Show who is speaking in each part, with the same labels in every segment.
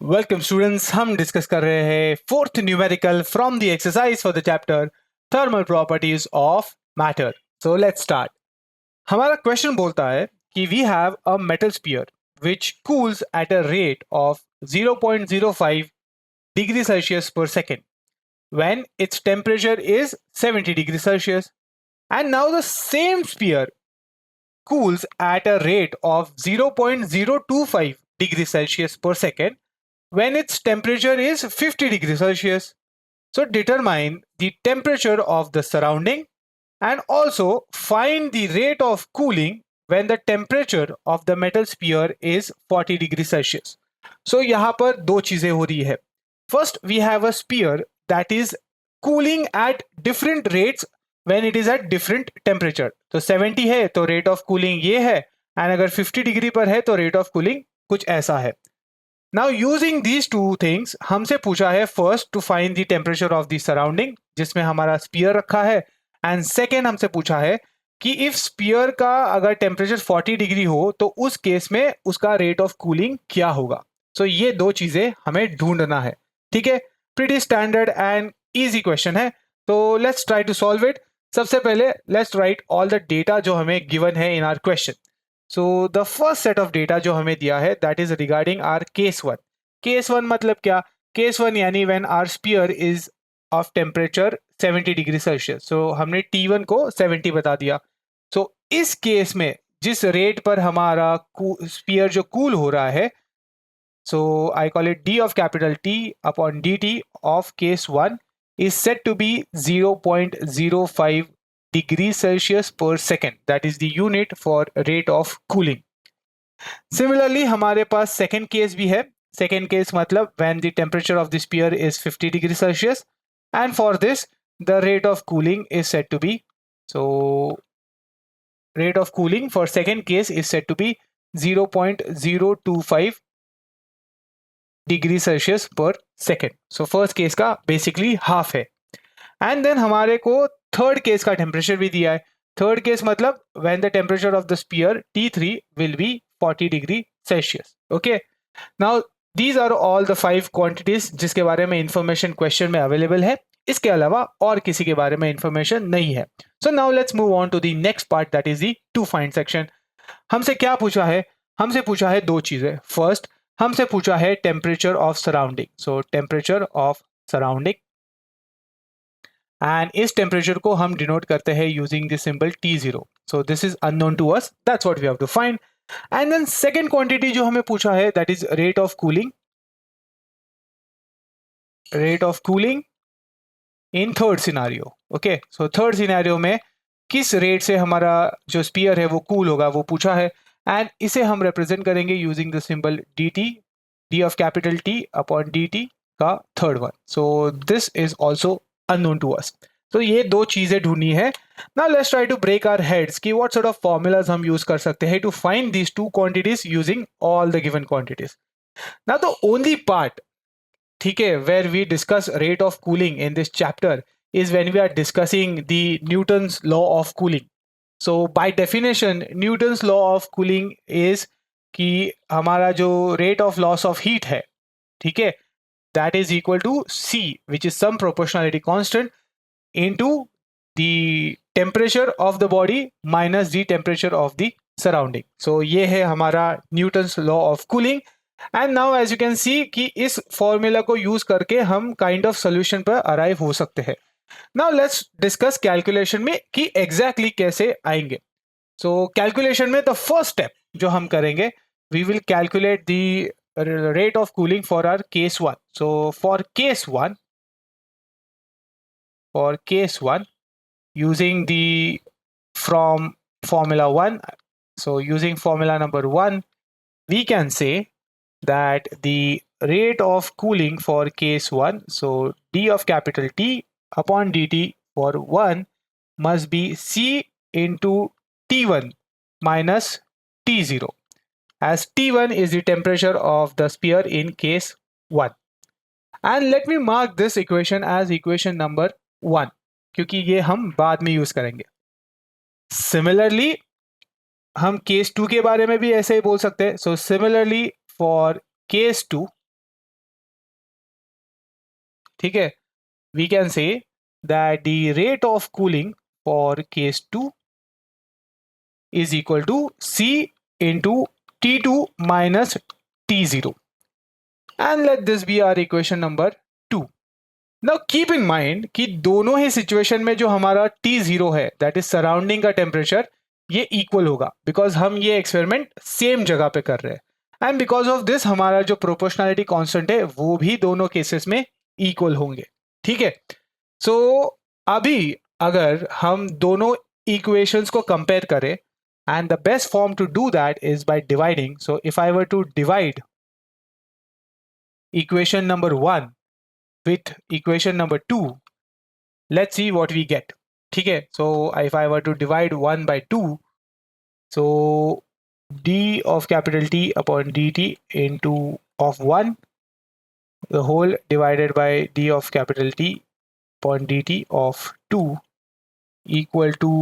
Speaker 1: Welcome students, हम discuss कर रहे हैं fourth numerical from the exercise for the chapter thermal properties of matter. So let's start. हमारा question बोलता है कि we have a metal sphere which cools at a rate of 0.05 degree Celsius per second when its temperature is 70 degrees Celsius, and now the same sphere cools at a rate of 0.025 degrees Celsius per second when its temperature is 50 degrees Celsius. So determine the temperature of the surrounding and also find the rate of cooling when the temperature of the metal sphere is 40 degrees Celsius. So यहाँ पर दो चीजें हो रही है. First, we have a sphere that is cooling at different rates when it is at different temperature. तो 70 है तो rate of cooling ये है, and अगर 50 डिग्री पर है तो rate of cooling कुछ ऐसा है. Now using these two things हमसे पूछा है first to find the temperature of the surrounding जिसमें हमारा स्पीयर रखा है, एंड सेकेंड हमसे पूछा है कि इफ स्पीयर का अगर टेम्परेचर 40 डिग्री हो तो उस केस में उसका रेट ऑफ कूलिंग क्या होगा. सो ये दो चीजें हमें ढूंढना है. ठीक है, pretty standard and easy question है, तो let's try to solve it. सबसे पहले let's write all the data जो हमें गिवन है in our question. So the first set of data जो हमें दिया है that is regarding our case one. Case one मतलब क्या? केस वन यानी when our sphere is of temperature 70 degree Celsius. So हमने T1 को 70 बता दिया. सो इस केस में जिस रेट पर हमारा स्पीयर जो कूल हो रहा है, so I call it D of capital T upon dt of case 1 is said to be 0.05 degrees Celsius per second. That is the unit for rate of cooling. Similarly, हमारे पास second case भी है. Second case मतलब when the temperature of the sphere is 50 degrees Celsius, and for this the rate of cooling is said to be, so rate of cooling for second case is said to be 0.025 degree Celsius per second. So first case का basically half है. And then हमारे को third case का temperature भी दिया है. Third case मतलब when the temperature of the sphere T3 will be 40 degree Celsius. Okay, now these are all the 5 quantities जिसके बारे में इंफॉर्मेशन क्वेश्चन में अवेलेबल है. इसके अलावा और किसी के बारे में इंफॉर्मेशन नहीं है. So now let's move on to the next part that is the to find section. हमसे क्या पूछा है? हमसे पूछा है दो चीजें. फर्स्ट, हमसे पूछा है temperature of surrounding. So temperature of surrounding, and इस टेम्परेचर को हम डिनोट करते हैं using the symbol T0. So this is unknown to us, that's what we have to find. And then second quantity जो हमें पूछा है that is rate of cooling. Rate of cooling in third scenario. Okay, so third scenario में किस rate से हमारा जो spear है वो कूल होगा वो पूछा है, एंड इसे हम रिप्रेजेंट करेंगे using the symbol dt, D of capital T upon dt का third one. So this is also unknown to us. तो ये दो चीजें ढूंढनी है. Now let's try to break our heads कि व्हाट सॉर्ट ऑफ फॉर्मूलाज हम यूज कर सकते हैं to find these two quantities using all the given quantities. Now the only part, ठीक है, where we discuss rate of cooling in this chapter is when we are discussing the Newton's law of cooling. So by definition Newton's law of cooling is कि हमारा जो rate of loss of heat है, ठीक है, that is equal to C, which is some proportionality constant, into the temperature of the body minus the temperature of the surrounding. So ये है हमारा Newton's law of cooling. And now as you can see कि इस formula को use करके हम kind of solution पर arrive हो सकते हैं. नाउ लेट्स डिस्कस कैलकुलेशन में कि एग्जैक्टली कैसे आएंगे. सो कैलकुलेशन में द फर्स्ट स्टेप जो हम करेंगे, we will calculate the rate of cooling for our case one. So for case one using the from formula 1, so using formula number 1 we can say that the rate of cooling for case 1, so D of capital T upon dt for 1 must be C into T1 minus T0, as T1 is the temperature of the sphere in case 1. And let me mark this equation as equation number 1 क्योंकि ये हम बाद में use करेंगे. Similarly हम case 2 के बारे में भी ऐसे ही बोल सकते हैं. सो सिमिलरली फॉर केस 2 ठीक है, we can say that the rate of cooling for case 2 is equal to C into T2 minus T0, and let this be our equation number 2. Now keep in mind कि दोनों ही situation में जो हमारा T0 है, that is surrounding का temperature, ये equal होगा because हम ये एक्सपेरिमेंट सेम जगह पे कर रहे हैं, एंड बिकॉज ऑफ दिस हमारा जो प्रोपोर्शनैलिटी कांस्टेंट है वो भी दोनों केसेस में इक्वल होंगे. ठीक है, सो अभी अगर हम दोनों इक्वेशंस को कंपेयर करें, and the best form to do that is by dividing. So if I were to divide equation number 1 with equation number 2, let's see what we get. Okay, so if I were to divide 1 by 2, so d of capital T upon dt into of 1, the whole divided by d of capital T upon dt of 2 equal to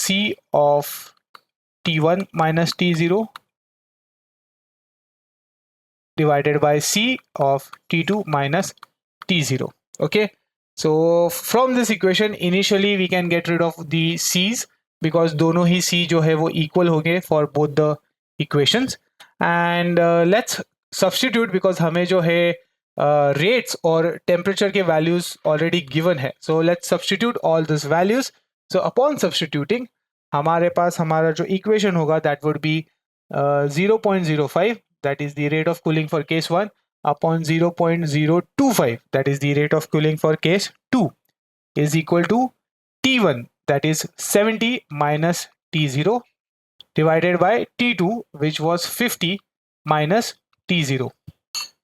Speaker 1: C of T1 minus T0 divided by C of T2 minus T0. Okay, so from this equation initially we can get rid of the C's because दोनों ही C जो है वो equal होंगे for both the equations, and let's substitute because हमें जो है rates और temperature के values already given है. So let's substitute all these values. So upon substituting हमारे पास हमारा जो equation होगा that would be 0.05, that is the rate of cooling for case 1, upon 0.025, that is the rate of cooling for case 2, is equal to T1, that is 70 minus T0 divided by T2, which was 50 minus T0.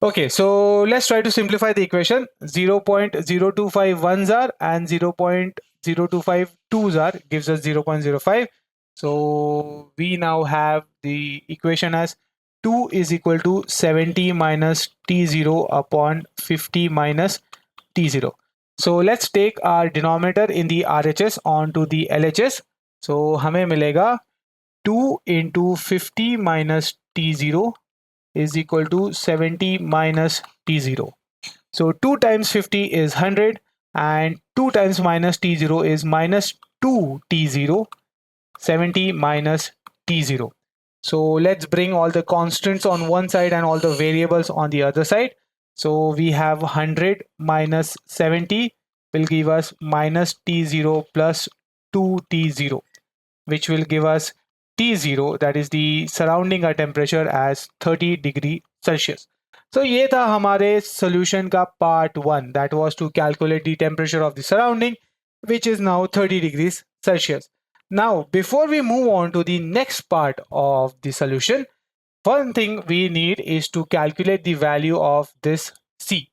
Speaker 1: Okay, so let's try to simplify the equation. 0.025 ones are and 0.025 twos are gives us 0.05. So we now have the equation as 2 is equal to 70 minus T0 upon 50 minus T0. So let's take our denominator in the RHS onto the LHS. So हमें मिलेगा 2 into 50 minus T0 is equal to 70 minus T0. So 2 times 50 is 100 and 2 times minus T0 is minus 2 T0, 70 minus T0. So let's bring all the constants on one side and all the variables on the other side. So we have 100 minus 70 will give us minus T0 plus 2 T0, which will give us T0, that is the surrounding our temperature as 30 degree Celsius. So ये था हमारे solution का part 1, that was to calculate the temperature of the surrounding, which is now 30 degrees Celsius. Now before we move on to the next part of the solution, one thing we need is to calculate the value of this C.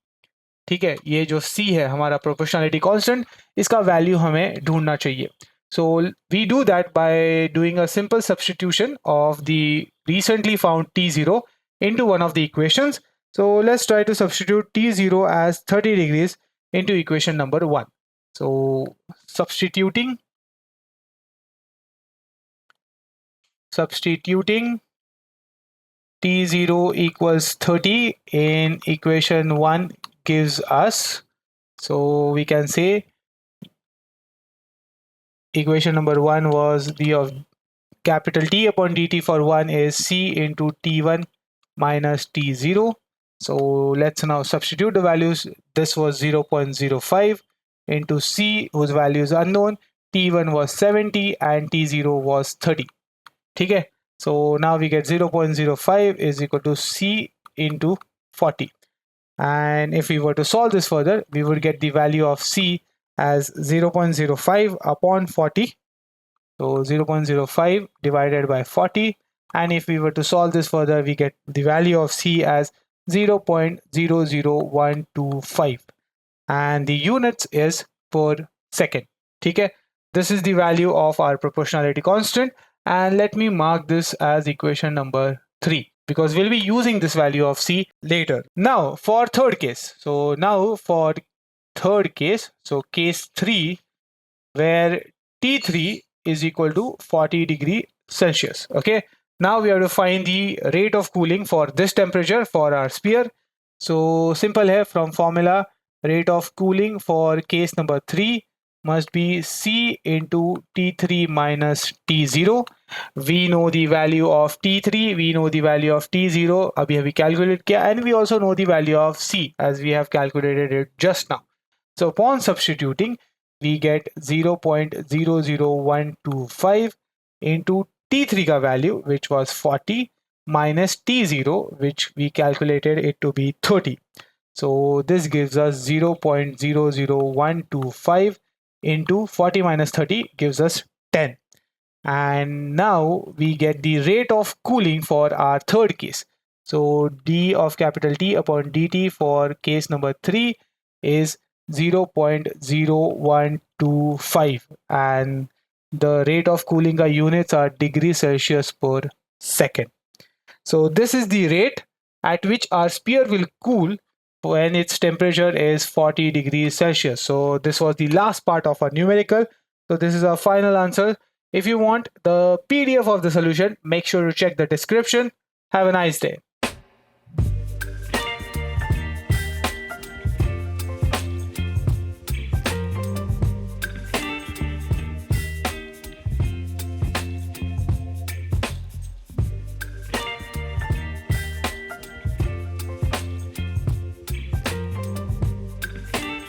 Speaker 1: ठीक है, ये जो C है हमारा proportionality constant, इसका value हमें ढूंढना चाहिए. So we do that by doing a simple substitution of the recently found T0 into one of the equations. So let's try to substitute T0 as 30 degrees into equation number 1. So substituting T0 equals 30 in equation 1 gives us, so we can say equation number 1 was d of capital T upon dt for 1 is C into T1 minus T0. So let's now substitute the values. This was 0.05 into C, whose value is unknown. T1 was 70 and T0 was 30. Okay, so now we get 0.05 is equal to C into 40. And if we were to solve this further, we would get the value of C as 0.05 upon 40. So 0.05 divided by 40. And if we were to solve this further, we get the value of C as 0.00125. And the units is per second. Okay, this is the value of our proportionality constant. And let me mark this as equation number 3 because we'll be using this value of C later. Now for third case. So now for third case, so case 3 where T3 is equal to 40 degree Celsius. Okay, now we have to find the rate of cooling for this temperature for our sphere. So simple है, from formula rate of cooling for case number 3 must be C into T3 minus T0. We know the value of T3, we know the value of T0, abhi have we calculated kiya, and we also know the value of C as we have calculated it just now. So upon substituting, we get 0.00125 into T3 ka value, which was 40, minus T0, which we calculated it to be 30. So this gives us 0.00125 into 40 minus 30 gives us 10. And now we get the rate of cooling for our third case. So d of capital T upon dt for case number 3 is 0.0125, and the rate of cooling units are degrees Celsius per second. So this is the rate at which our sphere will cool when its temperature is 40 degrees Celsius. So this was the last part of our numerical. So this is our final answer. If you want the PDF of the solution, make sure to check the description. Have a nice day.